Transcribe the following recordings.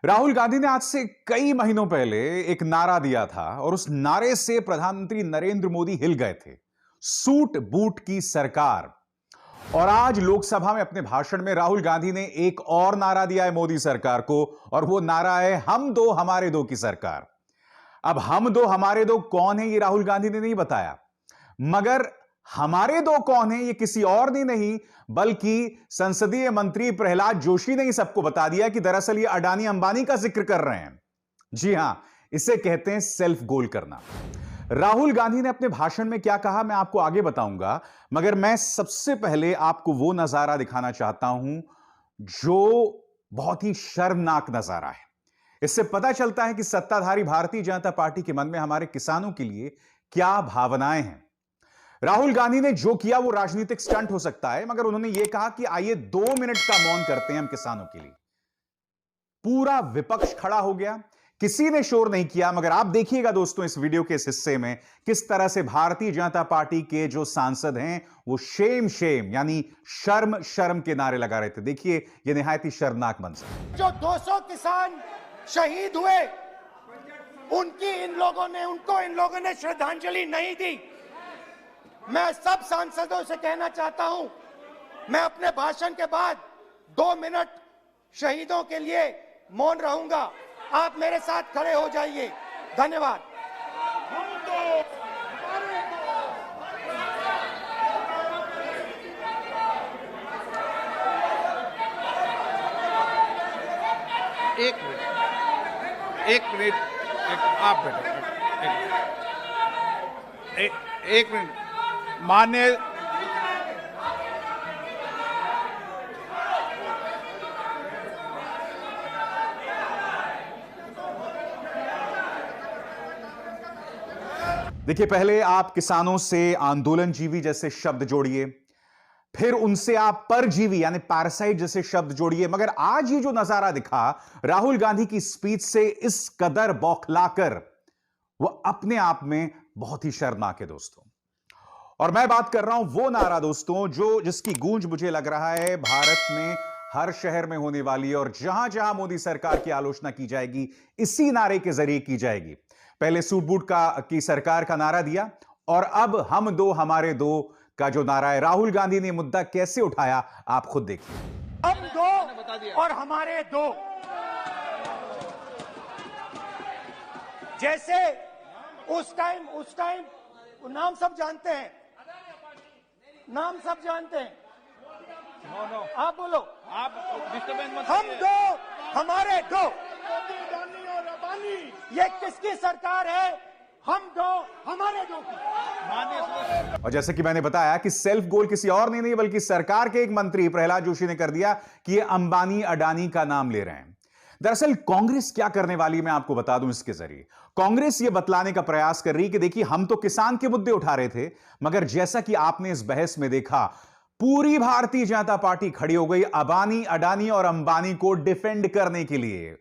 राहुल गांधी ने आज से कई महीनों पहले एक नारा दिया था और उस नारे से प्रधानमंत्री नरेंद्र मोदी हिल गए थे। सूट बूट की सरकार। और आज लोकसभा में अपने भाषण में राहुल गांधी ने एक और नारा दिया है मोदी सरकार को, और वो नारा है हम दो हमारे दो की सरकार। अब हम दो हमारे दो कौन है, ये राहुल गांधी ने नहीं बताया, मगर हमारे दो कौन है ये किसी और ने नहीं बल्कि संसदीय मंत्री प्रहलाद जोशी ने ही सबको बता दिया कि दरअसल ये अडानी अंबानी का जिक्र कर रहे हैं। जी हां, इसे कहते हैं सेल्फ गोल करना। राहुल गांधी ने अपने भाषण में क्या कहा मैं आपको आगे बताऊंगा, मगर मैं सबसे पहले आपको वो नजारा दिखाना चाहता हूं जो बहुत ही शर्मनाक नजारा है। इससे पता चलता है कि सत्ताधारी भारतीय जनता पार्टी के मन में हमारे किसानों के लिए क्या भावनाएं हैं। राहुल गांधी ने जो किया वो राजनीतिक स्टंट हो सकता है, मगर उन्होंने ये कहा कि आइए 2 मिनट का मौन करते हैं हम किसानों के लिए। पूरा विपक्ष खड़ा हो गया, किसी ने शोर नहीं किया, मगर आप देखिएगा दोस्तों इस वीडियो के इस हिस्से में किस तरह से भारतीय जनता पार्टी के जो सांसद हैं वो शेम शेम यानी शर्म शर्म के नारे लगा रहे थे। देखिए ये निहायत ही शर्मनाक मंजर। जो 200 किसान शहीद हुए उनको इन लोगों ने श्रद्धांजलि नहीं दी। मैं सब सांसदों से कहना चाहता हूं, मैं अपने भाषण के बाद 2 मिनट शहीदों के लिए मौन रहूंगा। आप मेरे साथ खड़े हो जाइए। धन्यवाद। एक मिनट आप बैठो। एक मिनट मान्य देखिए, पहले आप किसानों से आंदोलनजीवी जैसे शब्द जोड़िए, फिर उनसे आप परजीवी यानी पैरासाइट जैसे शब्द जोड़िए, मगर आज ये जो नजारा दिखा राहुल गांधी की स्पीच से इस कदर बौखलाकर, वो अपने आप में बहुत ही शर्मनाक है दोस्तों। और मैं बात कर रहा हूं वो नारा दोस्तों जिसकी गूंज मुझे लग रहा है भारत में हर शहर में होने वाली है, और जहां जहां मोदी सरकार की आलोचना की जाएगी इसी नारे के जरिए की जाएगी। पहले सूट बूट की सरकार का नारा दिया, और अब हम दो हमारे दो का जो नारा है। राहुल गांधी ने मुद्दा कैसे उठाया आप खुद देखिए। हम दो और हमारे दो, जैसे उस टाइम नाम सब जानते हैं, नाम सब जानते हैं। आप बोलो। आप डिस्टर्बेंस मत हम करिए। दो हमारे दो, ये किसकी सरकार है? हम दो हमारे दो की। माननीय और जैसे कि मैंने बताया कि सेल्फ गोल किसी और ने नहीं बल्कि सरकार के एक मंत्री प्रहलाद जोशी ने कर दिया कि ये अंबानी अडानी का नाम ले रहे हैं। दरअसल कांग्रेस क्या करने वाली मैं आपको बता दूं इसके जरिए। कांग्रेस ये बतलाने का प्रयास कर रही कि देखिए हम तो किसान के मुद्दे उठा रहे थे, मगर जैसा कि आपने इस बहस में देखा पूरी भारतीय जनता पार्टी खड़ी हो गई अंबानी अडानी और अंबानी को डिफेंड करने के लिए,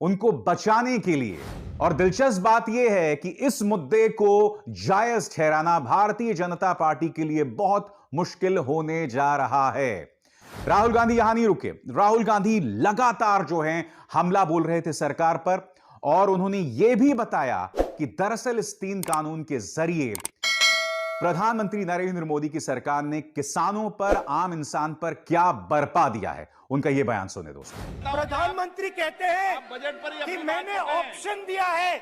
उनको बचाने के लिए। और दिलचस्प बात यह है कि इस मुद्दे को जायज ठहराना भारतीय जनता पार्टी के लिए बहुत मुश्किल होने जा रहा है। राहुल गांधी यहां नहीं रुके। राहुल गांधी लगातार जो है हमला बोल रहे थे सरकार पर, और उन्होंने यह भी बताया कि दरअसल इस 3 कानून के जरिए प्रधानमंत्री नरेंद्र मोदी की सरकार ने किसानों पर, आम इंसान पर क्या बरपा दिया है। उनका यह बयान सुने दोस्तों। प्रधानमंत्री कहते हैं बजट पर ही कि अपनी मैंने बात करते हैं। ऑप्शन दिया है।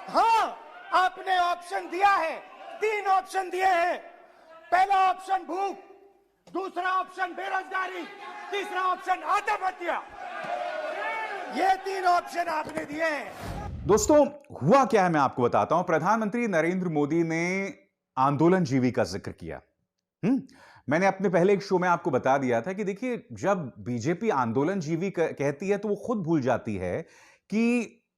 हाँ, आपने ऑप्शन दिया है। 3 ऑप्शन दिए हैं। पहला ऑप्शन भूख, दूसरा ऑप्शन बेरोजगारी, तीसरा ऑप्शन आत्महत्या। ये 3 ऑप्शन आपने दिए हैं। दोस्तों हुआ क्या है मैं आपको बताता हूं। प्रधानमंत्री नरेंद्र मोदी ने आंदोलनजीवी का जिक्र किया। मैंने अपने पहले एक शो में आपको बता दिया था कि देखिए जब बीजेपी आंदोलनजीवी कहती है तो वो खुद भूल जाती है कि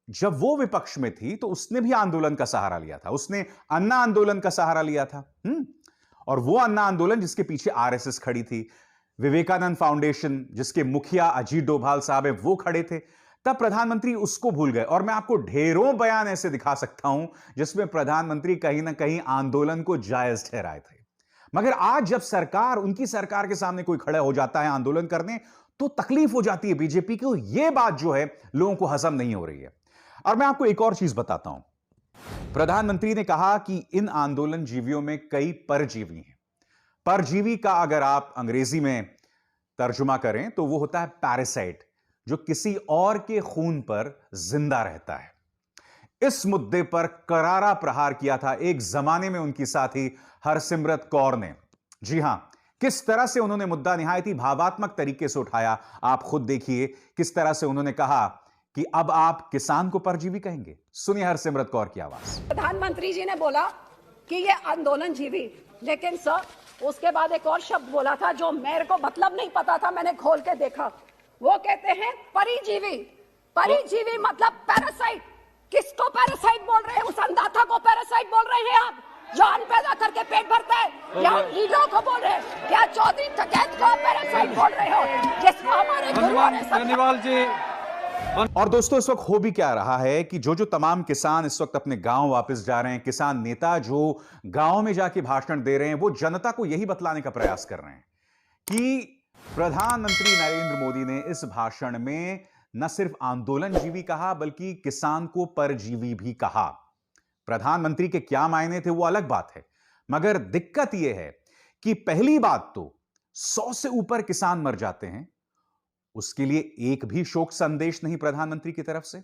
जब वो विपक्ष में थी तो उसने भी आंदोलन का सहारा लिया था। उसने अन्ना आंदोलन का सहारा लिया था। और वो अन्ना आंदोलन जिसके पीछे आरएसएस खड़ी थी, विवेकानंद फाउंडेशन जिसके मुखिया अजीत डोभाल साहब है वो खड़े थे, तब प्रधानमंत्री उसको भूल गए। और मैं आपको ढेरों बयान ऐसे दिखा सकता हूं जिसमें प्रधानमंत्री कहीं ना कहीं आंदोलन को जायज ठहराए थे। मगर आज जब सरकार, उनकी सरकार के सामने कोई खड़ा हो जाता है आंदोलन करने, तो तकलीफ हो जाती है बीजेपी को। यह बात जो है लोगों को हजम नहीं हो रही है। और मैं आपको एक और चीज बताता हूं। प्रधानमंत्री ने कहा कि इन आंदोलन जीवियों में कई परजीवी हैं। परजीवी का अगर आप अंग्रेजी में तर्जुमा करें तो वो होता है पैरासाइट, जो किसी और के खून पर जिंदा रहता है। इस मुद्दे पर करारा प्रहार किया था एक जमाने में उनकी साथी हरसिमरत कौर ने। जी हां, किस तरह से उन्होंने मुद्दा निहायत ही भावात्मक तरीके से उठाया, आप खुद देखिए। किस तरह से उन्होंने कहा कि अब आप किसान को परजीवी कहेंगे। सुनिए हरसिमरत कौर की आवाज। प्रधानमंत्री जी ने बोला कि ये आंदोलन जीवी, लेकिन सर उसके बाद एक और शब्द बोला था जो मेरे को मतलब नहीं पता था, मैंने खोल के देखा। वो कहते हैं परिजीवी। परिजीवी मतलब पैरासाइट। किसको पैरासाइट बोल रहे हैं? उस अंधाता को पैरासाइट बोल रहे हैं आप, जो अन्न पैदा करके पेट भरता है? या लीडरों को बोल रहे हैं? क्या चौधरी टकैत को पैरासाइट बोल रहे हो, जिसको हमारे गुरुओं ने धन्यवाद जी। और दोस्तों, इस वक्त हो भी क्या रहा है कि जो तमाम किसान इस वक्त अपने गांव वापस जा रहे हैं, किसान नेता जो गांव में जाके भाषण दे रहे हैं, वो जनता को यही बतलाने का प्रयास कर रहे हैं कि प्रधानमंत्री नरेंद्र मोदी ने इस भाषण में न सिर्फ आंदोलन जीवी कहा बल्कि किसान को परजीवी भी कहा। प्रधानमंत्री के क्या मायने थे वो अलग बात है, मगर दिक्कत यह है कि पहली बात तो 100 से ऊपर किसान मर जाते हैं, उसके लिए एक भी शोक संदेश नहीं प्रधानमंत्री की तरफ से।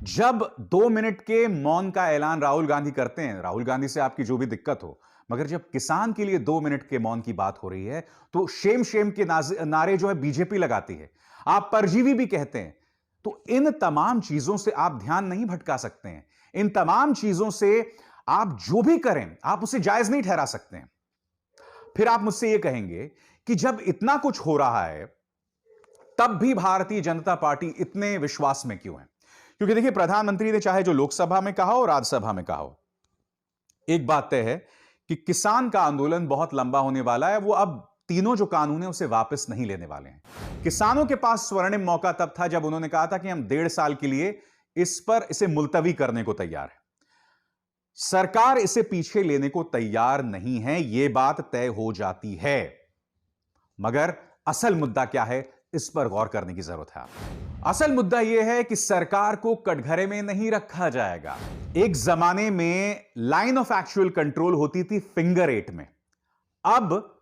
जब 2 मिनट के मौन का ऐलान राहुल गांधी करते हैं, राहुल गांधी से आपकी जो भी दिक्कत हो, मगर जब किसान के लिए 2 मिनट के मौन की बात हो रही है तो शेम शेम के नारे जो है बीजेपी लगाती है, आप परजीवी भी कहते हैं। तो इन तमाम चीजों से आप ध्यान नहीं भटका सकते हैं। इन तमाम चीजों से आप जो भी करें आप उसे जायज नहीं ठहरा सकते हैं। फिर आप मुझसे यह कहेंगे कि जब इतना कुछ हो रहा है तब भी भारतीय जनता पार्टी इतने विश्वास में क्यों है? क्योंकि देखिए, प्रधानमंत्री ने चाहे जो लोकसभा में कहा हो, राज्यसभा में कहा हो, एक बात तय है कि किसान का आंदोलन बहुत लंबा होने वाला है। वो अब तीनों जो कानून है उसे वापस नहीं लेने वाले हैं। किसानों के पास स्वर्णिम मौका तब था जब उन्होंने कहा था कि हम 1.5 साल के लिए इसे मुलतवी करने को तैयार है। सरकार इसे पीछे लेने को तैयार नहीं है, यह बात तय हो जाती है। मगर असल मुद्दा क्या है, इस पर गौर करने की जरूरत है। असल मुद्दा यह है कि सरकार को कटघरे में नहीं रखा जाएगा। एक जमाने में लाइन ऑफ एक्चुअल कंट्रोल होती थी फिंगर 8 में। अब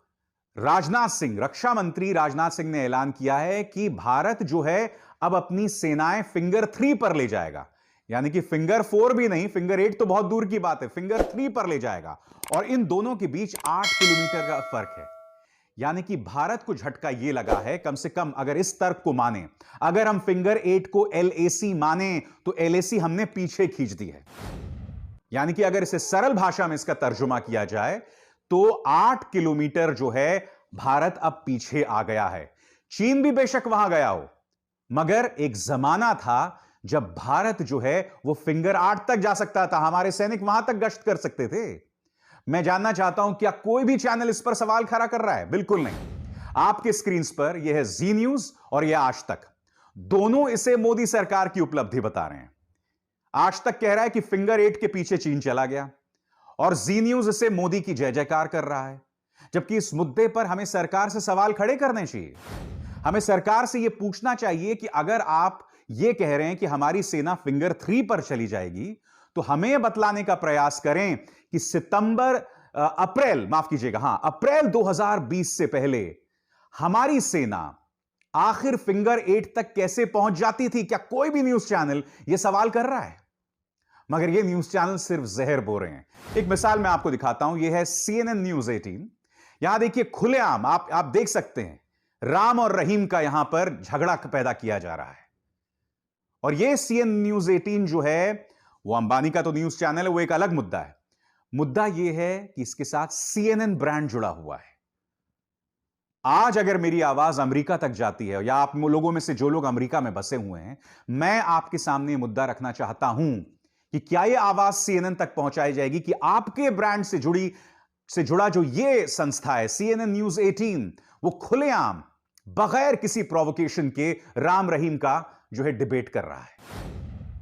राजनाथ सिंह, रक्षा मंत्री राजनाथ सिंह ने ऐलान किया है कि भारत जो है अब अपनी सेनाएं फिंगर 3 पर ले जाएगा। यानी कि फिंगर 4 भी नहीं, फिंगर 8 तो बहुत दूर की बात है, फिंगर 3 पर ले जाएगा। और इन दोनों के बीच 8 किलोमीटर का फर्क है। यानी कि भारत को झटका यह लगा है, कम से कम अगर इस तर्क को माने, अगर हम फिंगर 8 को LAC माने तो LAC हमने पीछे खींच दी है। यानी कि अगर इसे सरल भाषा में इसका तर्जुमा किया जाए तो 8 किलोमीटर जो है भारत अब पीछे आ गया है। चीन भी बेशक वहां गया हो, मगर एक जमाना था जब भारत जो है वो फिंगर 8 तक जा सकता था, हमारे सैनिक वहां तक गश्त कर सकते थे। मैं जानना चाहता हूं क्या कोई भी चैनल इस पर सवाल खड़ा कर रहा है? बिल्कुल नहीं। आपके स्क्रीन पर यह है जी न्यूज और यह आज तक, दोनों इसे मोदी सरकार की उपलब्धि बता रहे हैं। आज तक कह रहा है कि फिंगर 8 के पीछे चीन चला गया और जी न्यूज इसे मोदी की जय जयकार कर रहा है। जबकि इस मुद्दे पर हमें सरकार से सवाल खड़े करने चाहिए। हमें सरकार से यह पूछना चाहिए कि अगर आप यह कह रहे हैं कि हमारी सेना फिंगर 3 पर चली जाएगी तो हमें बतलाने का प्रयास करें कि अप्रैल 2020 से पहले हमारी सेना आखिर फिंगर 8 तक कैसे पहुंच जाती थी। क्या कोई भी न्यूज चैनल यह सवाल कर रहा है? मगर यह न्यूज चैनल सिर्फ जहर बो रहे हैं। एक मिसाल मैं आपको दिखाता हूं, यह है CNN न्यूज 18। यहां देखिए, खुलेआम आप देख सकते हैं राम और रहीम का यहां पर झगड़ा पैदा किया जा रहा है। और यह CNN न्यूज 18 जो है वो अंबानी का तो न्यूज चैनल है, वो एक अलग मुद्दा है। मुद्दा यह है कि इसके साथ CNN ब्रांड जुड़ा हुआ है। आज अगर मेरी आवाज अमेरिका तक जाती है, या आप लोगों में से जो लोग अमेरिका में बसे हुए हैं, मैं आपके सामने मुद्दा रखना चाहता हूं कि क्या यह आवाज CNN तक पहुंचाई जाएगी कि आपके ब्रांड से जुड़ा जो यह संस्था है CNN न्यूज 18, वो खुलेआम बगैर किसी प्रोवोकेशन के राम रहीम का जो है डिबेट कर रहा है।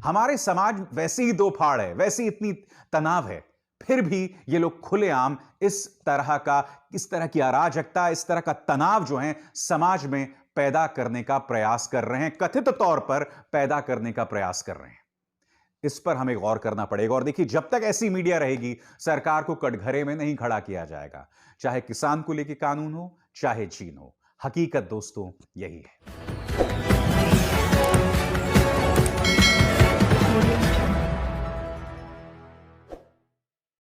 हमारे समाज वैसे ही दो फाड़ है, वैसे इतनी तनाव है, फिर भी ये लोग खुलेआम इस तरह की अराजकता, इस तरह का तनाव जो है समाज में पैदा करने का प्रयास कर रहे हैं, कथित तौर पर पैदा करने का प्रयास कर रहे हैं। इस पर हमें गौर करना पड़ेगा। और देखिए, जब तक ऐसी मीडिया रहेगी, सरकार को कटघरे में नहीं खड़ा किया जाएगा, चाहे किसान को लेकर कानून हो, चाहे चीन हो। हकीकत दोस्तों यही है।